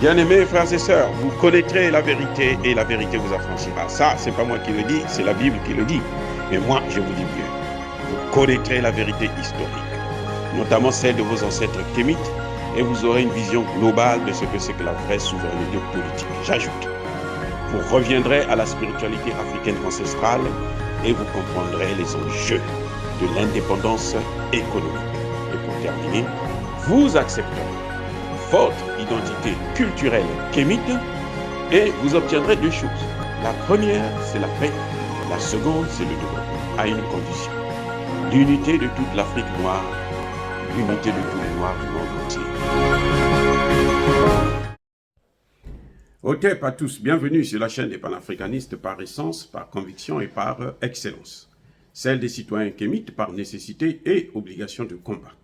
Bien-aimés frères et sœurs, vous connaîtrez la vérité et la vérité vous affranchira. Ça, c'est pas moi qui le dis, c'est la Bible qui le dit. Mais moi, je vous dis mieux. Vous connaîtrez la vérité historique, notamment celle de vos ancêtres kémites, et vous aurez une vision globale de ce que c'est que la vraie souveraineté politique. J'ajoute, vous reviendrez à la spiritualité africaine ancestrale et vous comprendrez les enjeux de l'indépendance économique. Et pour terminer, vous accepterez votre identité culturelle kémite et vous obtiendrez deux choses. La première, c'est la paix. La seconde, c'est le développement, à une condition. L'unité de toute l'Afrique noire, l'unité de tous les Noirs du monde entier. Ok, pas tous, bienvenue sur la chaîne des panafricanistes par essence, par conviction et par excellence. Celle des citoyens kémites par nécessité et obligation de combat.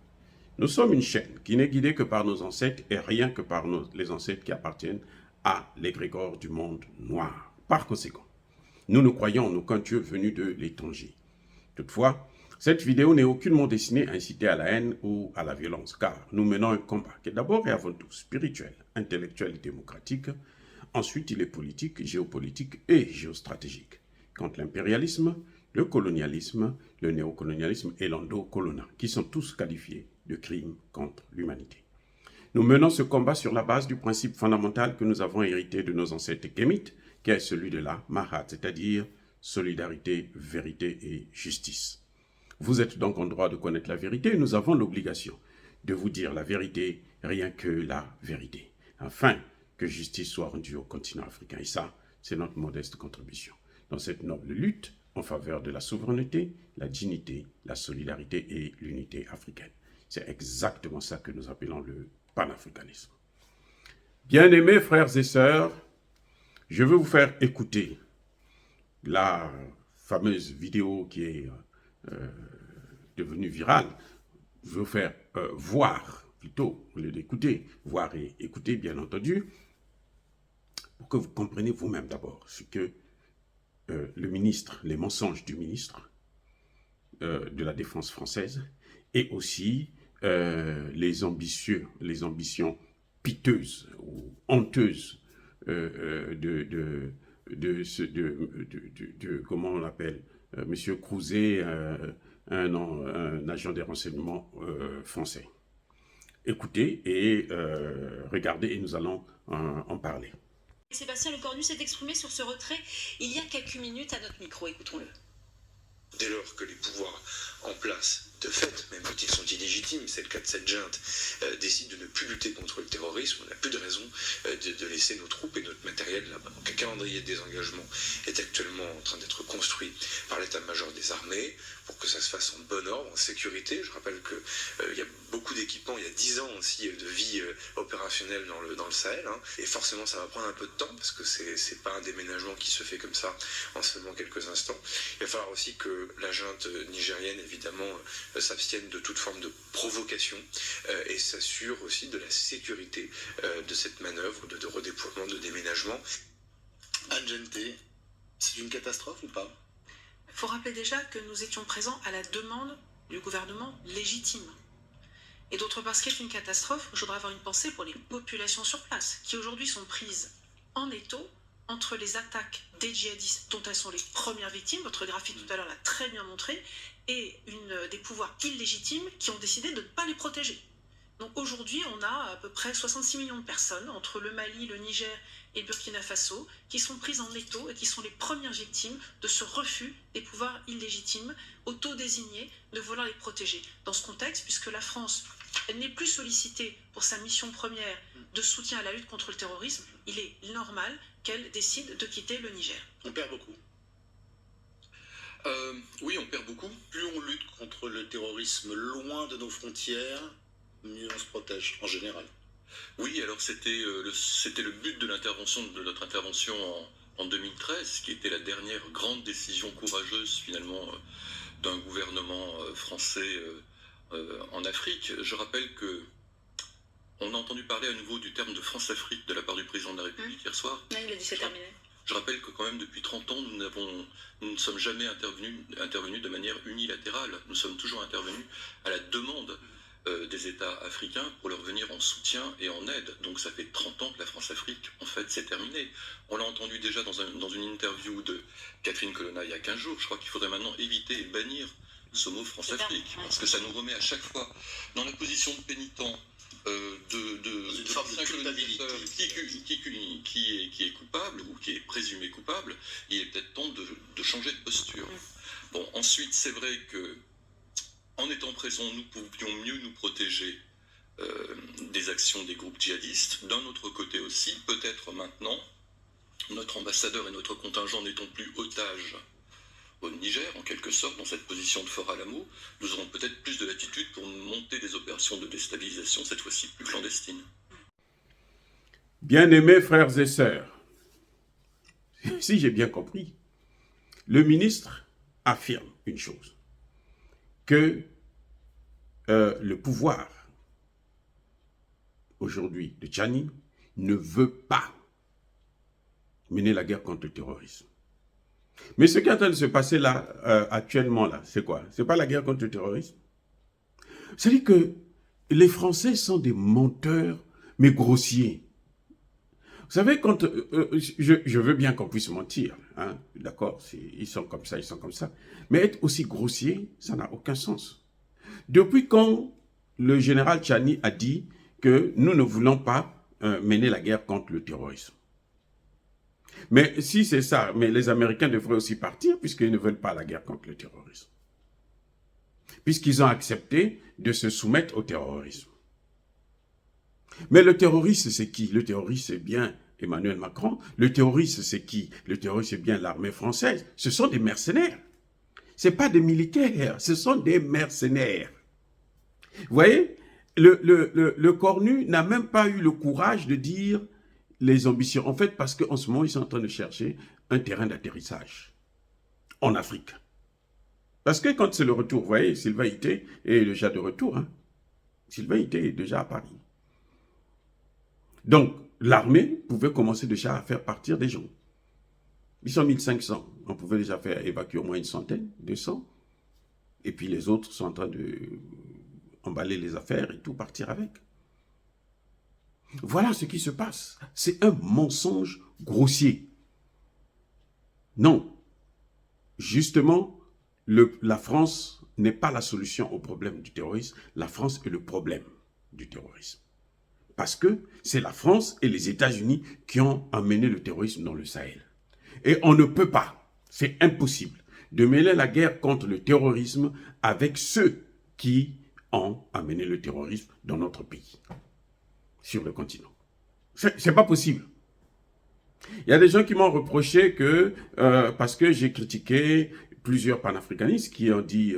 Nous sommes une chaîne qui n'est guidée que par nos ancêtres et rien que par les ancêtres qui appartiennent à l'égrégore du monde noir. Par conséquent, nous ne croyons en aucun Dieu venu de l'étranger. Toutefois, cette vidéo n'est aucunement destinée à inciter à la haine ou à la violence, car nous menons un combat qui est d'abord et avant tout spirituel, intellectuel et démocratique. Ensuite, il est politique, géopolitique et géostratégique. Contre l'impérialisme, le colonialisme, le néocolonialisme et l'endocolonat, qui sont tous qualifiés de crimes contre l'humanité. Nous menons ce combat sur la base du principe fondamental que nous avons hérité de nos ancêtres kémites, qui est celui de la Mahat, c'est-à-dire solidarité, vérité et justice. Vous êtes donc en droit de connaître la vérité et nous avons l'obligation de vous dire la vérité, rien que la vérité, afin que justice soit rendue au continent africain. Et ça, c'est notre modeste contribution dans cette noble lutte en faveur de la souveraineté, la dignité, la solidarité et l'unité africaine. C'est exactement ça que nous appelons le panafricanisme. Bien-aimés frères et sœurs, je veux vous faire écouter la fameuse vidéo qui est devenue virale. Je veux vous faire voir, plutôt, au lieu d'écouter, voir et écouter, bien entendu, pour que vous compreniez vous-même d'abord ce que le ministre, les mensonges du ministre de la Défense française, et aussi les ambitions piteuses ou honteuses comment on l'appelle, Monsieur Crouzet, un agent des renseignements français. Écoutez et regardez et nous allons en parler. Sébastien Lecornu s'est exprimé sur ce retrait il y a quelques minutes à notre micro. Écoutons-le. Dès lors que les pouvoirs en place, de fait, même quand ils sont illégitimes, c'est le cas de cette junte, décident de ne plus lutter contre le terrorisme, on n'a plus de raison de laisser nos troupes et notre matériel là-bas. Donc un calendrier de désengagement est actuellement en train d'être construit par l'état-major des armées pour que ça se fasse en bon ordre, en sécurité. Je rappelle qu'il y a beaucoup d'équipements, il y a 10 ans aussi de vie opérationnelle dans le Sahel, hein, et forcément ça va prendre un peu de temps parce que c'est pas un déménagement qui se fait comme ça en seulement quelques instants. Il va falloir aussi que la junte nigérienne, évidemment, s'abstienne de toute forme de provocation et s'assure aussi de la sécurité de cette manœuvre de redéploiement, de déménagement. Adjente, c'est une catastrophe ou pas? Il faut rappeler déjà que nous étions présents à la demande du gouvernement légitime. Et d'autre part, ce qui est une catastrophe, je voudrais avoir une pensée pour les populations sur place, qui aujourd'hui sont prises en étau entre les attaques des djihadistes, dont elles sont les premières victimes, votre graphique tout à l'heure l'a très bien montré, et des pouvoirs illégitimes qui ont décidé de ne pas les protéger. Donc aujourd'hui, on a à peu près 66 millions de personnes, entre le Mali, le Niger et le Burkina Faso, qui sont prises en étau et qui sont les premières victimes de ce refus des pouvoirs illégitimes, auto-désignés, de vouloir les protéger. Dans ce contexte, puisque la France, elle n'est plus sollicitée pour sa mission première de soutien à la lutte contre le terrorisme, il est normal qu'elle décide de quitter le Niger. On perd beaucoup. Oui, on perd beaucoup. Plus on lutte contre le terrorisme loin de nos frontières, mieux on se protège en général. Oui, alors c'était le but de notre intervention en 2013, qui était la dernière grande décision courageuse finalement d'un gouvernement français en Afrique. Je rappelle que on a entendu parler à nouveau du terme de France-Afrique de la part du président de la République hier soir. Oui, il a dit c'est terminé. Je rappelle que quand même depuis 30 ans, nous ne sommes jamais intervenus de manière unilatérale. Nous sommes toujours intervenus à la demande des les États africains pour leur venir en soutien et en aide. Donc ça fait 30 ans que la France-Afrique, en fait, c'est terminé. On l'a entendu déjà dans une interview de Catherine Colonna il y a 15 jours. Je crois qu'il faudrait maintenant éviter et bannir ce mot France-Afrique, parce que ça nous remet à chaque fois dans la position de pénitent, Dans une forme de culpabilité. qui est coupable ou qui est présumé coupable. Il est peut-être temps de changer de posture. Bon, ensuite, c'est vrai que en étant présents, nous pouvions mieux nous protéger des actions des groupes djihadistes. D'un autre côté aussi, peut-être maintenant, notre ambassadeur et notre contingent n'étant plus otages au Niger, en quelque sorte, dans cette position de Fort Alamo, nous aurons peut-être plus de latitude pour monter des opérations de déstabilisation, cette fois-ci plus clandestines. Bien-aimés frères et sœurs, si j'ai bien compris, le ministre affirme une chose, que le pouvoir aujourd'hui de Tchani ne veut pas mener la guerre contre le terrorisme. Mais ce qui est en train de se passer là, actuellement, là, c'est quoi? C'est pas la guerre contre le terrorisme. C'est-à-dire que les Français sont des menteurs, mais grossiers. Vous savez, quand je veux bien qu'on puisse mentir, hein, d'accord, ils sont comme ça, ils sont comme ça. Mais être aussi grossier, ça n'a aucun sens. Depuis quand le général Tchani a dit que nous ne voulons pas mener la guerre contre le terrorisme? Mais si c'est ça, mais les Américains devraient aussi partir puisqu'ils ne veulent pas la guerre contre le terrorisme. Puisqu'ils ont accepté de se soumettre au terrorisme. Mais le terroriste, c'est qui? Le terroriste, c'est bien Emmanuel Macron. Le terroriste, c'est qui? Le terroriste, c'est bien l'armée française. Ce sont des mercenaires. Ce n'est pas des militaires, ce sont des mercenaires. Vous voyez, le cornu n'a même pas eu le courage de dire les ambitions. En fait, parce qu'en ce moment, ils sont en train de chercher un terrain d'atterrissage en Afrique. Parce que quand c'est le retour, vous voyez, Sylvain Ité est déjà de retour. Hein. Sylvain Ité est déjà à Paris. Donc, l'armée pouvait commencer déjà à faire partir des gens. Ils sont 1500. On pouvait déjà faire évacuer au moins une centaine, 200. Et puis les autres sont en train de emballer les affaires et tout, partir avec. Voilà ce qui se passe. C'est un mensonge grossier. Non. Justement, la France n'est pas la solution au problème du terrorisme. La France est le problème du terrorisme. Parce que c'est la France et les États-Unis qui ont amené le terrorisme dans le Sahel. Et on ne peut pas, c'est impossible, de mêler la guerre contre le terrorisme avec ceux qui ont amené le terrorisme dans notre pays, sur le continent. C'est pas possible. Il y a des gens qui m'ont reproché que, parce que j'ai critiqué plusieurs panafricanistes qui ont dit,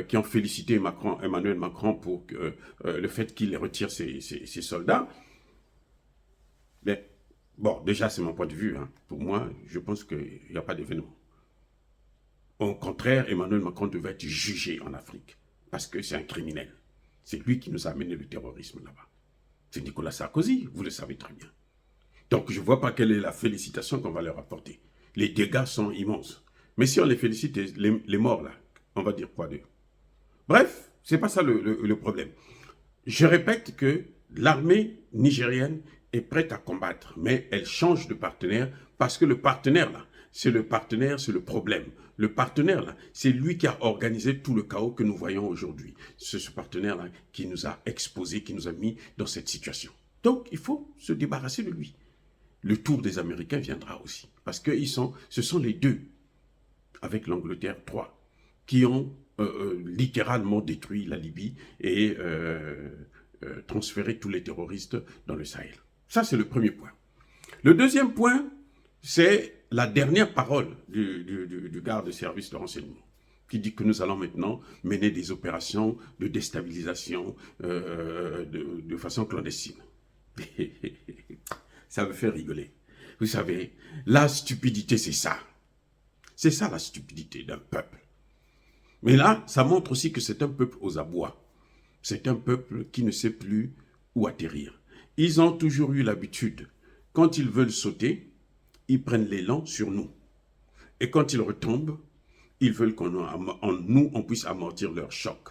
qui ont félicité Emmanuel Macron pour le fait qu'il retire ses soldats. Mais bon, déjà c'est mon point de vue. Hein. Pour moi, je pense qu'il n'y a pas d'événement. Au contraire, Emmanuel Macron devait être jugé en Afrique parce que c'est un criminel. C'est lui qui nous a amené le terrorisme là-bas. C'est Nicolas Sarkozy, vous le savez très bien. Donc je ne vois pas quelle est la félicitation qu'on va leur apporter. Les dégâts sont immenses. Mais si on les félicite, les morts là, on va dire quoi d'eux? Bref, ce n'est pas ça le problème. Je répète que l'armée nigérienne est prête à combattre, mais elle change de partenaire parce que le partenaire là, c'est le problème. Le partenaire là, c'est lui qui a organisé tout le chaos que nous voyons aujourd'hui. C'est ce partenaire là qui nous a exposés, qui nous a mis dans cette situation. Donc il faut se débarrasser de lui. Le tour des Américains viendra aussi parce que ce sont les deux, avec l'Angleterre 3, qui ont littéralement détruit la Libye et transféré tous les terroristes dans le Sahel. Ça, c'est le premier point. Le deuxième point, c'est la dernière parole du garde de service de renseignement, qui dit que nous allons maintenant mener des opérations de déstabilisation de façon clandestine. Ça me fait rigoler. Vous savez, la stupidité, c'est ça. C'est ça la stupidité d'un peuple. Mais là, ça montre aussi que c'est un peuple aux abois. C'est un peuple qui ne sait plus où atterrir. Ils ont toujours eu l'habitude, quand ils veulent sauter, ils prennent l'élan sur nous. Et quand ils retombent, ils veulent on puisse amortir leur choc.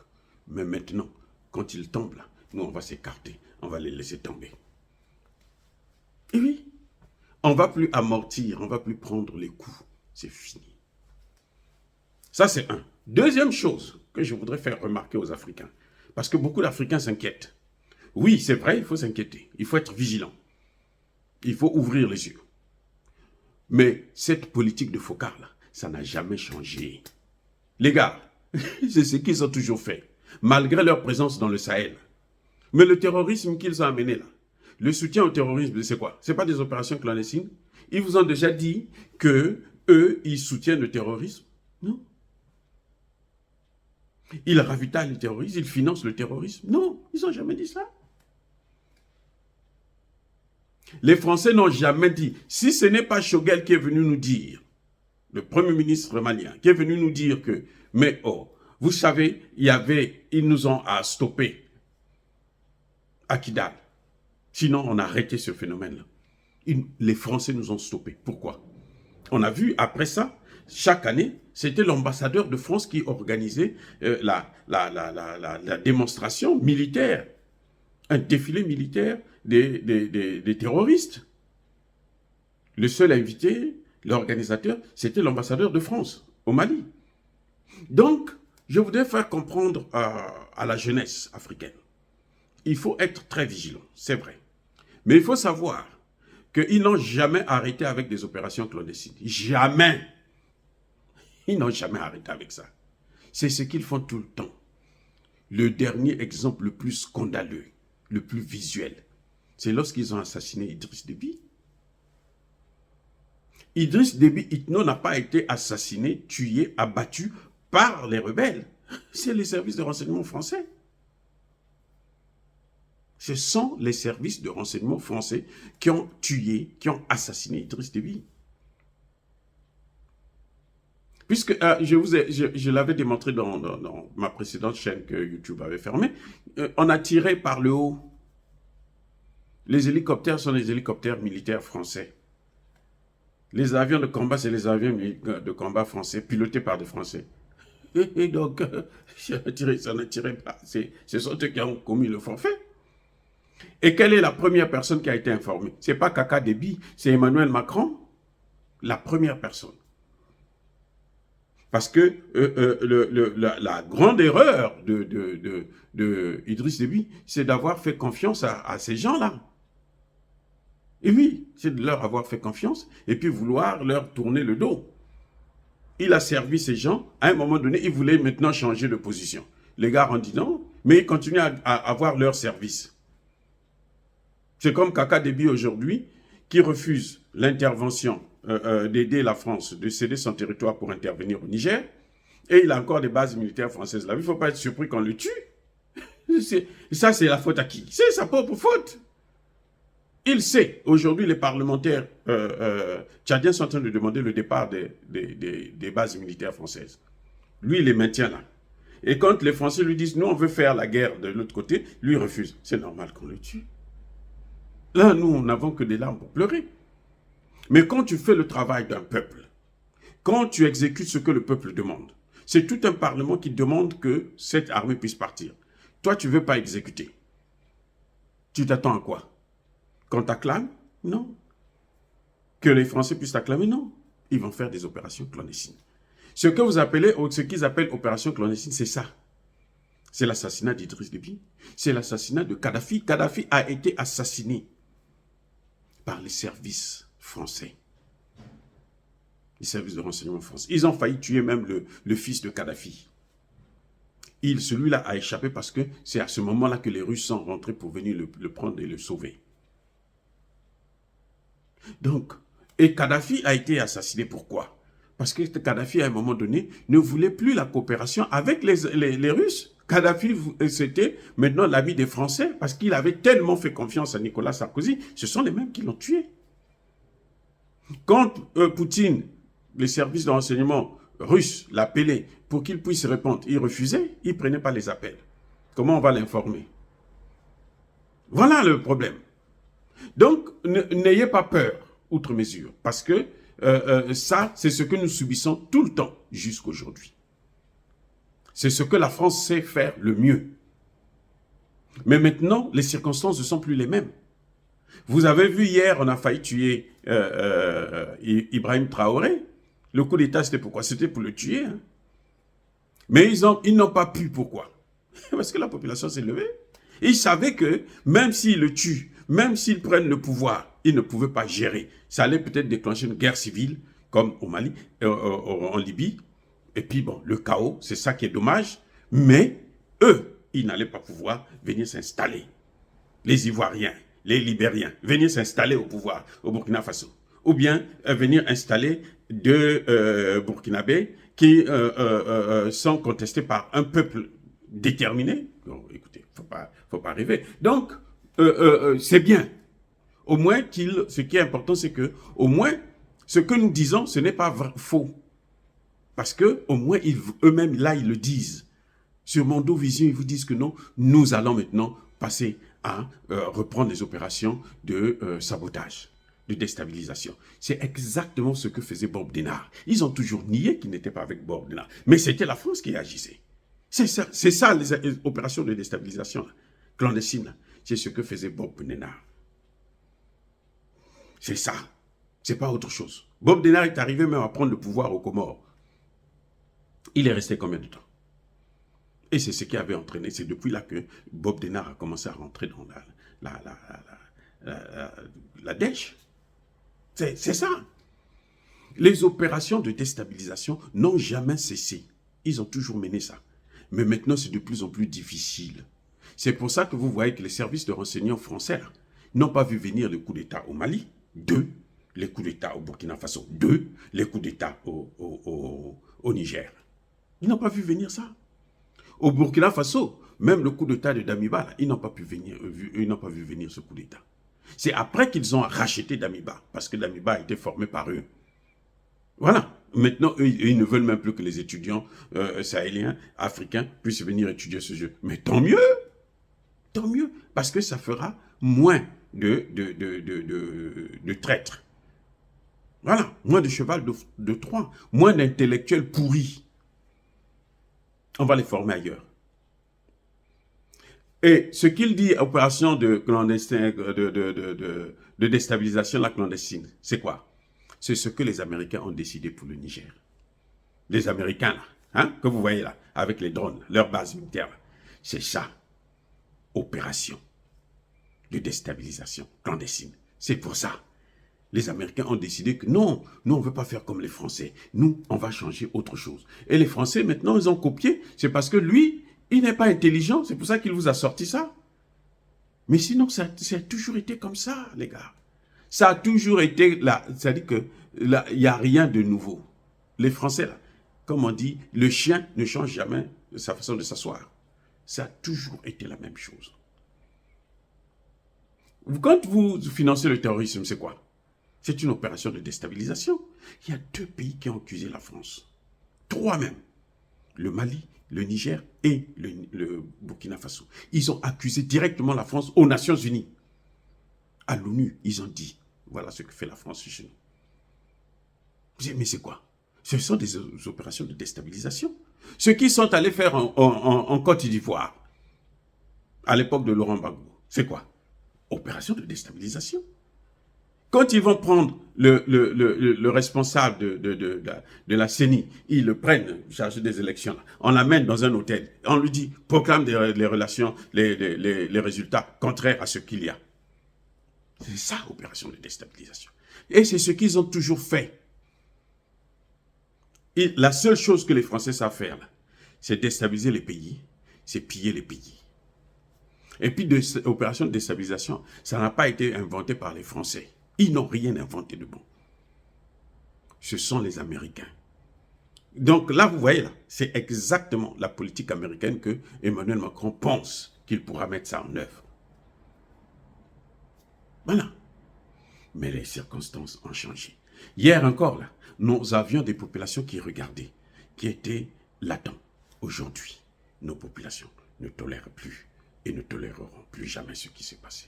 Mais maintenant, quand ils tombent là, nous, on va s'écarter, on va les laisser tomber. Et oui, on ne va plus amortir, on ne va plus prendre les coups. C'est fini. Ça, c'est un. Deuxième chose que je voudrais faire remarquer aux Africains, parce que beaucoup d'Africains s'inquiètent. Oui, c'est vrai, il faut s'inquiéter, il faut être vigilant. Il faut ouvrir les yeux. Mais cette politique de Foccart, là, ça n'a jamais changé. Les gars, c'est ce qu'ils ont toujours fait, malgré leur présence dans le Sahel. Mais le terrorisme qu'ils ont amené là, le soutien au terrorisme, c'est quoi? Ce n'est pas des opérations clandestines? Ils vous ont déjà dit que eux, ils soutiennent le terrorisme? Non. Ils ravitaillent le terrorisme, ils financent le terrorisme? Non, ils n'ont jamais dit ça. Les Français n'ont jamais dit, si ce n'est pas Choguel qui est venu nous dire, le Premier ministre malien, qui est venu nous dire que, mais oh, vous savez, ils nous ont stoppé à Kidal. Sinon, on a arrêté ce phénomène-là. Les Français nous ont stoppés. Pourquoi? On a vu, après ça, chaque année, c'était l'ambassadeur de France qui organisait la démonstration militaire, un défilé militaire des terroristes. Le seul invité, l'organisateur, c'était l'ambassadeur de France au Mali. Donc, je voudrais faire comprendre à la jeunesse africaine, il faut être très vigilant, c'est vrai. Mais il faut savoir qu'ils n'ont jamais arrêté avec des opérations clandestines. Jamais. Ils n'ont jamais arrêté avec ça. C'est ce qu'ils font tout le temps. Le dernier exemple le plus scandaleux, le plus visuel, c'est lorsqu'ils ont assassiné Idriss Déby. Idriss Déby Itno n'a pas été assassiné, tué, abattu par les rebelles. C'est les services de renseignement français. Ce sont les services de renseignement français qui ont tué, qui ont assassiné Idriss Déby. Puisque je l'avais démontré dans ma précédente chaîne que YouTube avait fermée, on a tiré par le haut. Les hélicoptères sont les hélicoptères militaires français. Les avions de combat, c'est les avions de combat français, pilotés par des Français. Et donc, ça ne tirait pas. Ce sont eux qui ont commis le forfait. Et quelle est la première personne qui a été informée? Ce n'est pas Kaka Déby, c'est Emmanuel Macron. La première personne. Parce que la grande erreur de Idriss Déby, c'est d'avoir fait confiance à ces gens-là. Et oui, c'est de leur avoir fait confiance et puis vouloir leur tourner le dos. Il a servi ces gens, à un moment donné, il voulait maintenant changer de position. Les gars ont dit non, mais ils continuent à avoir leur service. C'est comme Kaka Déby aujourd'hui, qui refuse l'intervention d'aider la France, de céder son territoire pour intervenir au Niger, et il a encore des bases militaires françaises là. Il ne faut pas être surpris qu'on le tue. Ça, c'est la faute à qui? C'est sa propre faute. Il sait, aujourd'hui, les parlementaires tchadiens sont en train de demander le départ des bases militaires françaises. Lui, il les maintient là. Et quand les Français lui disent, nous, on veut faire la guerre de l'autre côté, lui, il refuse. C'est normal qu'on le tue. Là, nous, n'avons que des larmes pour pleurer. Mais quand tu fais le travail d'un peuple, quand tu exécutes ce que le peuple demande, c'est tout un parlement qui demande que cette armée puisse partir. Toi, tu ne veux pas exécuter. Tu t'attends à quoi? Qu'on t'acclame? Non. Que les Français puissent t'acclamer? Non. Ils vont faire des opérations clandestines. Ce que vous appelez, ou ce qu'ils appellent opération clandestine, c'est ça. C'est l'assassinat d'Idriss Déby. C'est l'assassinat de Kadhafi. Kadhafi a été assassiné par les services français. Les services de renseignement français. Ils ont failli tuer même le fils de Kadhafi. Celui-là a échappé parce que c'est à ce moment-là que les Russes sont rentrés pour venir le prendre et le sauver. Donc, et Kadhafi a été assassiné. Pourquoi? Parce que Kadhafi, à un moment donné, ne voulait plus la coopération avec les Russes. Kadhafi, c'était maintenant l'ami des Français parce qu'il avait tellement fait confiance à Nicolas Sarkozy. Ce sont les mêmes qui l'ont tué. Quand Poutine, les services de renseignement russes l'appelaient pour qu'il puisse répondre, il refusait, il ne prenait pas les appels. Comment on va l'informer? Voilà le problème. Donc, n'ayez pas peur, outre mesure, parce que ça, c'est ce que nous subissons tout le temps jusqu'aujourd'hui. C'est ce que la France sait faire le mieux. Mais maintenant, les circonstances ne sont plus les mêmes. Vous avez vu hier, on a failli tuer Ibrahim Traoré. Le coup d'État, c'était pourquoi? C'était pour le tuer. Hein. Mais ils n'ont pas pu. Pourquoi? Parce que la population s'est levée. Ils savaient que même s'ils le tuent, même s'ils prennent le pouvoir, ils ne pouvaient pas gérer. Ça allait peut-être déclencher une guerre civile, comme au Mali, en Libye. Et puis bon, le chaos, c'est ça qui est dommage. Mais eux, ils n'allaient pas pouvoir venir s'installer. Les Ivoiriens, les Libériens, venir s'installer au pouvoir au Burkina Faso. Ou bien venir installer deux Burkinabés qui sont contestés par un peuple déterminé. Bon, écoutez, faut pas rêver. Donc, c'est bien. Au moins, ce qui est important, c'est que, au moins, ce que nous disons, ce n'est pas faux. Parce que, au moins, eux-mêmes, là, ils le disent. Sur Mondo Vision, ils vous disent que non, nous allons maintenant passer à reprendre les opérations de sabotage, de déstabilisation. C'est exactement ce que faisait Bob Denard. Ils ont toujours nié qu'ils n'étaient pas avec Bob Denard. Mais c'était la France qui agissait. C'est ça les opérations de déstabilisation là, clandestine. Là. C'est ce que faisait Bob Denard. C'est ça. C'est pas autre chose. Bob Denard est arrivé même à prendre le pouvoir aux Comores. Il est resté combien de temps? Et c'est ce qui avait entraîné, c'est depuis là que Bob Denard a commencé à rentrer dans la dèche. C'est ça. Les opérations de déstabilisation n'ont jamais cessé. Ils ont toujours mené ça. Mais maintenant, c'est de plus en plus difficile. C'est pour ça que vous voyez que les services de renseignement français n'ont pas vu venir le coup d'État au Mali. 2, les coups d'État au Burkina Faso. 2, les coups d'État au Niger. Ils n'ont pas vu venir ça. Au Burkina Faso, même le coup d'État de Damiba, ils n'ont pas vu venir ce coup d'État. C'est après qu'ils ont racheté Damiba, parce que Damiba a été formé par eux. Voilà. Maintenant, eux, ils ne veulent même plus que les étudiants sahéliens, africains, puissent venir étudier ce jeu. Mais tant mieux, parce que ça fera moins de traîtres. Voilà, moins de cheval de Troie, moins d'intellectuels pourris. On va les former ailleurs. Et ce qu'il dit, opération de déstabilisation la clandestine, c'est quoi? C'est ce que les Américains ont décidé pour le Niger. Les Américains, là, hein, que vous voyez là, avec les drones, leur base militaire, c'est ça. Opération de déstabilisation clandestine. C'est pour ça. Les Américains ont décidé que non, nous on ne veut pas faire comme les Français. Nous, on va changer autre chose. Et les Français, maintenant, ils ont copié. C'est parce que lui, il n'est pas intelligent. C'est pour ça qu'il vous a sorti ça. Mais sinon, ça a toujours été comme ça, les gars. Ça a toujours été là. C'est-à-dire qu'il n'y a rien de nouveau. Les Français, là, comme on dit, le chien ne change jamais sa façon de s'asseoir. Ça a toujours été la même chose. Quand vous financez le terrorisme, c'est quoi? C'est une opération de déstabilisation. Il y a 2 pays qui ont accusé la France. 3 même. Le Mali, le Niger et le Burkina Faso. Ils ont accusé directement la France aux Nations Unies. À l'ONU, ils ont dit, voilà ce que fait la France chez nous. Vous dites, mais c'est quoi? Ce sont des opérations de déstabilisation. Ce qu'ils sont allés faire en Côte d'Ivoire, à l'époque de Laurent Gbagbo, c'est quoi? Opération de déstabilisation. Quand ils vont prendre le responsable de la CENI, ils le prennent, chargé des élections, là, on l'amène dans un hôtel, on lui dit, proclame les relations, les résultats contraires à ce qu'il y a. C'est ça, opération de déstabilisation. Et c'est ce qu'ils ont toujours fait. Et la seule chose que les Français savent faire, c'est déstabiliser les pays, c'est piller les pays. Et puis, opération de déstabilisation, ça n'a pas été inventé par les Français. Ils n'ont rien inventé de bon. Ce sont les Américains. Donc là, vous voyez, là, c'est exactement la politique américaine que Emmanuel Macron pense qu'il pourra mettre ça en œuvre. Voilà. Mais les circonstances ont changé. Hier encore, là, nous avions des populations qui regardaient, qui étaient latentes. Aujourd'hui, nos populations ne tolèrent plus et ne toléreront plus jamais ce qui s'est passé.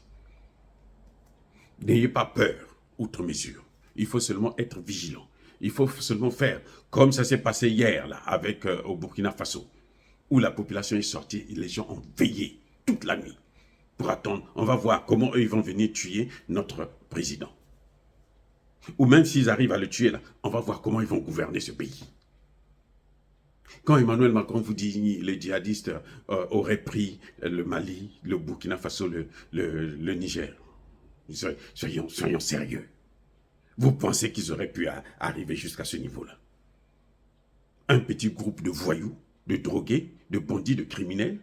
N'ayez pas peur, outre mesure. Il faut seulement être vigilant. Il faut seulement faire comme ça s'est passé hier là, avec au Burkina Faso, où la population est sortie et les gens ont veillé toute la nuit. pour attendre. On va voir comment eux, ils vont venir tuer notre président. Ou même s'ils arrivent à le tuer, là, on va voir comment ils vont gouverner ce pays. Quand Emmanuel Macron vous dit les djihadistes auraient pris le Mali, le Burkina Faso, le Niger, soyons sérieux. Vous pensez qu'ils auraient pu arriver jusqu'à ce niveau-là? Un petit groupe de voyous, de drogués, de bandits, de criminels,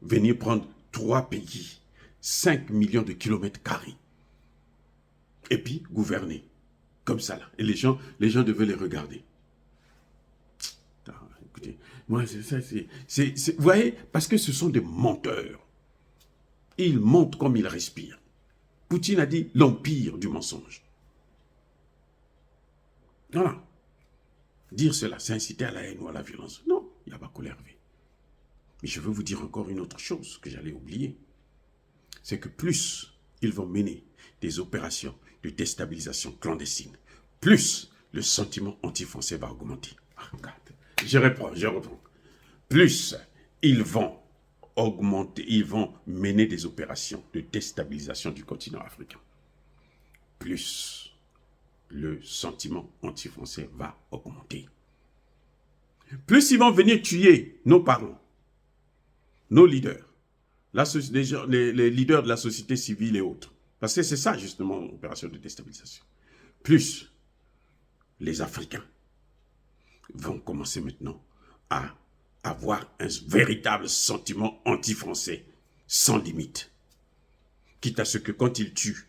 venir prendre 3 pays, 5 millions de kilomètres carrés, et puis gouverner, comme ça là. Et les gens devaient les regarder. Écoutez, moi, vous voyez, parce que ce sont des menteurs. Ils mentent comme ils respirent. Poutine a dit l'empire du mensonge. Voilà. Dire cela, c'est inciter à la haine ou à la violence. Non, il n'y a pas colère. Mais je veux vous dire encore une autre chose que j'allais oublier. C'est que plus ils vont mener des opérations de déstabilisation clandestine, plus le sentiment anti-français va augmenter. Ah, regarde. Je reprends. Plus ils vont augmenter, ils vont mener des opérations de déstabilisation du continent africain, plus le sentiment anti-français va augmenter. Plus ils vont venir tuer nos parents, nos leaders, les leaders de la société civile et autres. Parce que c'est ça justement l'opération de déstabilisation. Plus les Africains vont commencer maintenant à avoir un véritable sentiment anti-français sans limite. Quitte à ce que quand ils tuent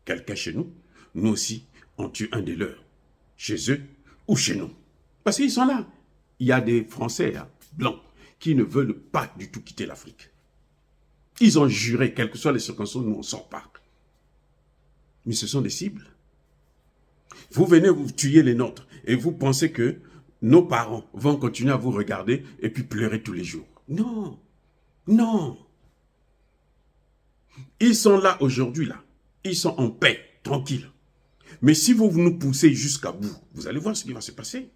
quelqu'un chez nous, nous aussi, on tue un des leurs, chez eux ou chez nous. Parce qu'ils sont là. Il y a des Français blancs qui ne veulent pas du tout quitter l'Afrique. Ils ont juré, quelles que soient les circonstances, nous on ne sort pas. Mais ce sont des cibles. Vous venez vous tuer les nôtres et vous pensez que nos parents vont continuer à vous regarder et puis pleurer tous les jours. Non, non. Ils sont là aujourd'hui, là. Ils sont en paix, tranquilles. Mais si vous nous poussez jusqu'à bout, vous allez voir ce qui va se passer.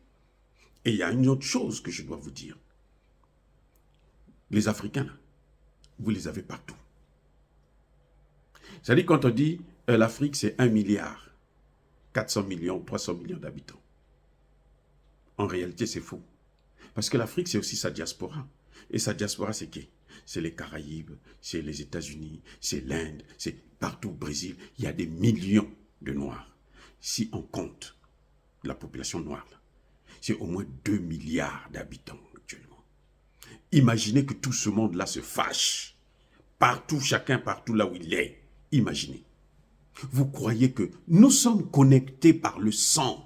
Et il y a une autre chose que je dois vous dire. Les Africains, là, vous les avez partout. C'est-à-dire quand on dit l'Afrique, c'est 1 milliard, 400 millions, 300 millions d'habitants. En réalité, c'est faux. Parce que l'Afrique, c'est aussi sa diaspora. Et sa diaspora, c'est qui? C'est les Caraïbes, c'est les États-Unis, c'est l'Inde, c'est partout au Brésil. Il y a des millions de Noirs. Si on compte la population noire, c'est au moins 2 milliards d'habitants actuellement. Imaginez que tout ce monde-là se fâche. Partout, chacun partout là où il est. Imaginez. Vous croyez que nous sommes connectés par le sang.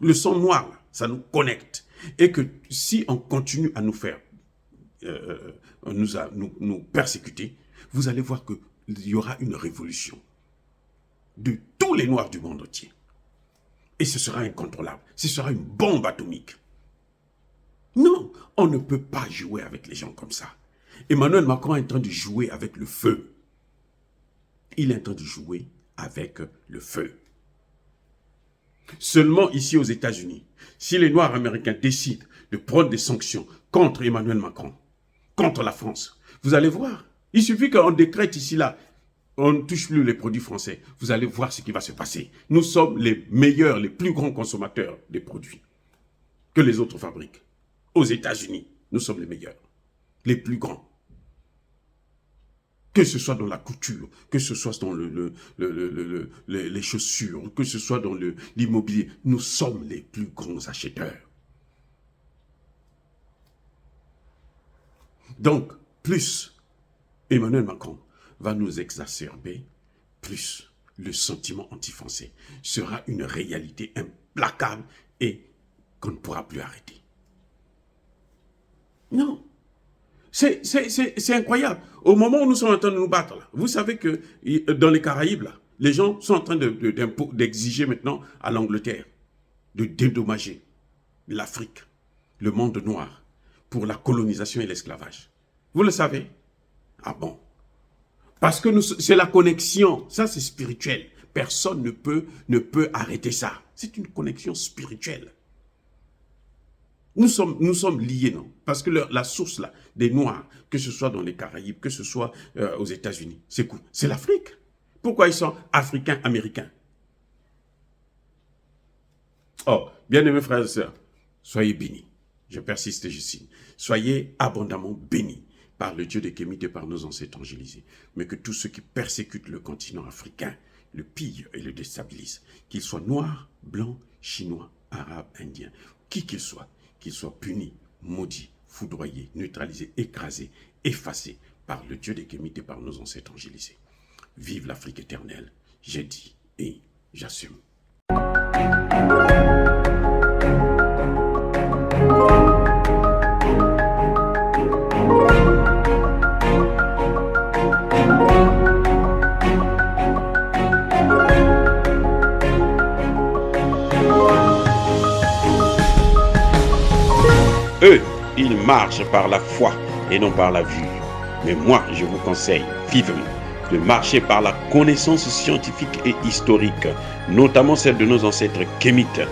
Le sang noir, là, ça nous connecte. Et que si on continue à nous faire, nous persécuter, vous allez voir qu'il y aura une révolution de tous les noirs du monde entier. Et ce sera incontrôlable. Ce sera une bombe atomique. Non, on ne peut pas jouer avec les gens comme ça. Emmanuel Macron est en train de jouer avec le feu. Il est en train de jouer avec le feu. Seulement ici aux États-Unis, si les Noirs américains décident de prendre des sanctions contre Emmanuel Macron, contre la France, vous allez voir. Il suffit qu'on décrète ici, là, on ne touche plus les produits français. Vous allez voir ce qui va se passer. Nous sommes les meilleurs, les plus grands consommateurs des produits que les autres fabriquent. Aux États-Unis, nous sommes les meilleurs, les plus grands. Que ce soit dans la couture, que ce soit dans les chaussures, que ce soit dans l'immobilier, nous sommes les plus grands acheteurs. Donc, plus Emmanuel Macron va nous exacerber, plus le sentiment anti-français sera une réalité implacable et qu'on ne pourra plus arrêter. Non. C'est incroyable. Au moment où nous sommes en train de nous battre, là, vous savez que dans les Caraïbes, là, les gens sont en train d'exiger maintenant à l'Angleterre de dédommager l'Afrique, le monde noir, pour la colonisation et l'esclavage. Vous le savez? Ah bon? Parce que c'est la connexion. Ça, c'est spirituel. Personne ne peut arrêter ça. C'est une connexion spirituelle. Nous sommes liés, non? Parce que la source là, des Noirs, que ce soit dans les Caraïbes, que ce soit aux États-Unis, c'est quoi? C'est l'Afrique. Pourquoi ils sont africains-américains? Oh, bien-aimés frères et sœurs, soyez bénis. Je persiste et je signe. Soyez abondamment bénis par le Dieu des Kémites et par nos ancêtres angélisés. Mais que tous ceux qui persécutent le continent africain le pillent et le déstabilisent, qu'ils soient noirs, blancs, chinois, arabes, indiens, qui qu'ils soient punis, maudits, foudroyés, neutralisés, écrasés, effacés par le Dieu des Kémites et par nos ancêtres angélisés. Vive l'Afrique éternelle, j'ai dit et j'assume. Eux, ils marchent par la foi et non par la vue. Mais moi, je vous conseille vivement de marcher par la connaissance scientifique et historique, notamment celle de nos ancêtres kémites,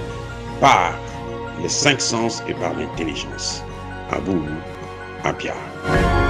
par les 5 sens et par l'intelligence. À vous, à Pierre.